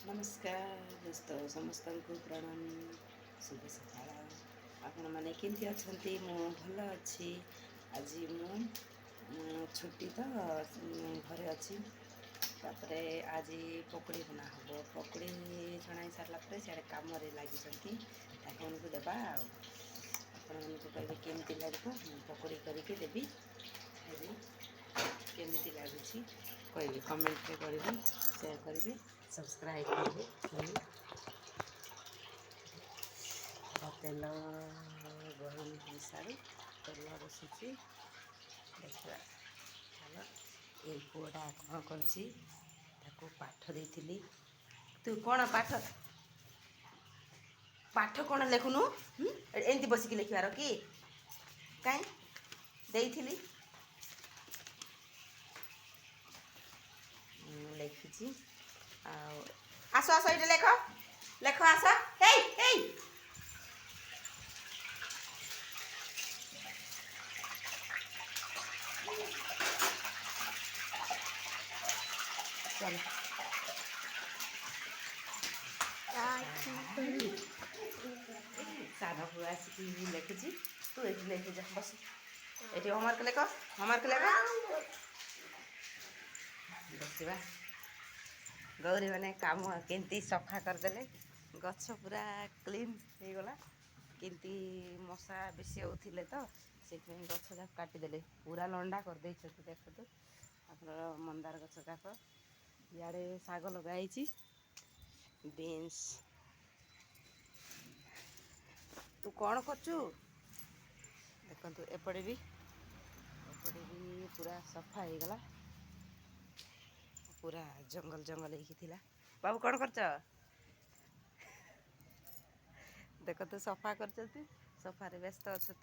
नमस्कार दोस्तों समस्त को प्रणाम शुभ सकाळ आपण मैंने केमती अच्छा मु भल अच्छी आज मु छुट्टी तो घरे अच्छी तापरे आज पकड़ी बना हम पकड़ी छणाई सारा पर सियाड़े कम लगी आपन को देवा आपण को कहे केमती लगे पकड़ी करके देवी केमती लगुच कह कमेंट करेंगे शेयर करेंगे सब्सक्राइब करेंगे तेल गरम हो सारी तेल बसुची देखा चलो ये पुआटा कौन कर पाठ देती तू कौन पाठ पाठ कौन लिखुनु एमती बसिक लिखार कि कहीं लिखी आस आस ये लेख लेख आस चल सारा पुआ आसिक लिखुची तू ये लिखी जा बस ये होमवर्क लेख देखा गौरी मैंने काम केमती सफा करदे गछ पूरा क्लीन हो गला केमती मशा बेसी होते तो से गछ जाक काटिदे पूरा लंडा कर देखते आप मंदार गछ जाक इे शाग लगाई बीन्स तू कौन करचु देखु एपटे भी पूरा सफा हो गला पूरा जंगल जंगल होता बाबू कौन कर देख तो सफा कर सफारे व्यस्त अच्छा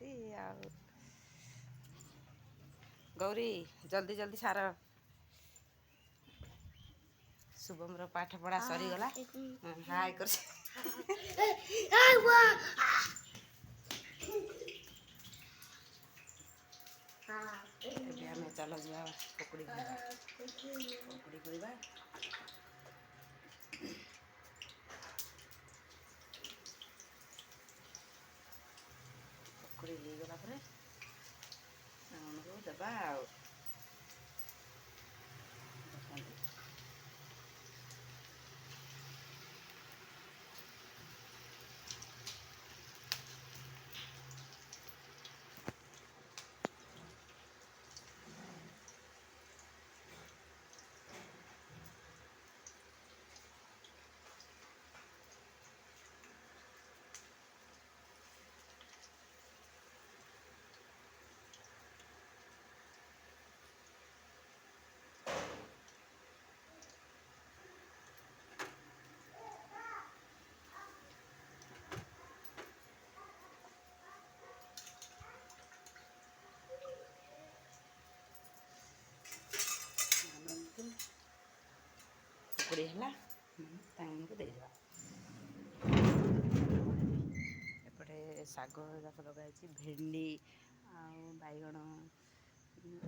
गौरी जल्दी जल्दी सार शुभम रो पाठ पढ़ा सरीगला हाय कर चल जा पकड़ी पकड़ी करवा पकड़ी गला देवा पकड़ी है को देदेवा एपटे शाग जाक लगाई भेंडी आईगण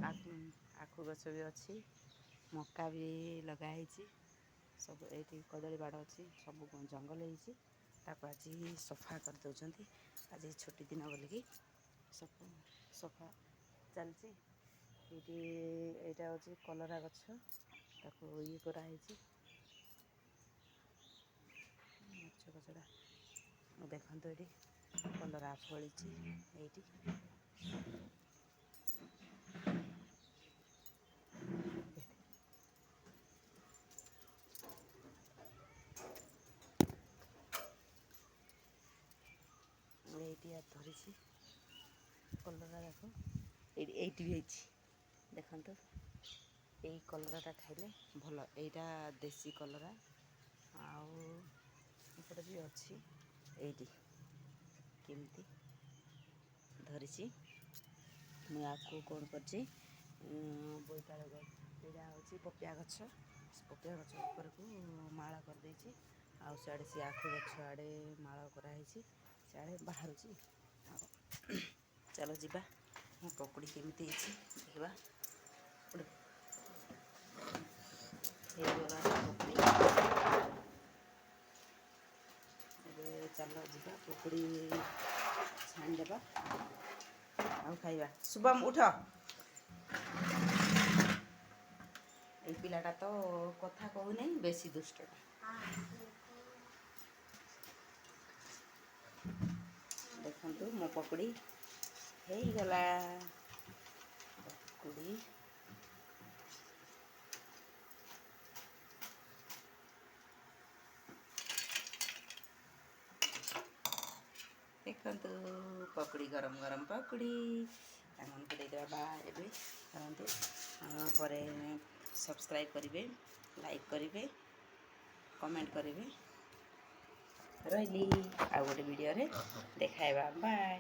आखु गछ भी अच्छी मक्का भी लगाई सब ये कदली बाड़ अच्छी सब जंगल होता आज सफा कर दौरान आज छुट्टी दिन बोलिकी सफा चलती यहाँ हूँ कलरा गछ ताको ये कराई मरच गछड़ा देखते ये कलरा फली ये धरी कलरा जाक ये भी देखु यही कलराटा खाइले भल यहाँ देसी कलरा आउटे भी अच्छी ये केमती धरी मुझे कौन कर बोईताल यहाँ हूँ पपिया गछ ऊपर को माला कर सियाड़े सी आखु गछ आड़े माला कराई सियाड़े बाहर चलो जीवा पकड़ी केमती देखा पकड़ी ଚାଲ ଯିବା ପକୁଡ଼ି ଛାଣିଦେବା ଆଉ ଖାଇବା। ଶୁଭମ ଉଠ। ଏଇ ପିଲାଟା ତ କଥା କହୁନାହିଁ, ବେଶୀ ଦୁଷ୍ଟଟା। ଦେଖନ୍ତୁ ମୋ ପକୁଡ଼ି ହେଇଗଲା। ପକୁଡ଼ି ଦେଖନ୍ତୁ, ପକୁଡ଼ି ଗରମ ଗରମ ପକୁଡ଼ି ତାମାନଙ୍କୁ ଦେଇଦେବା। ବାହା ଏବେ କରନ୍ତୁ ପରେ ସବସ୍କ୍ରାଇବ୍ କରିବେ, ଲାଇକ୍ କରିବେ, କମେଣ୍ଟ କରିବେ। ରହିଲି, ଆଉ ଗୋଟେ ଭିଡ଼ିଓରେ ଦେଖାଇବା। ବାଏ।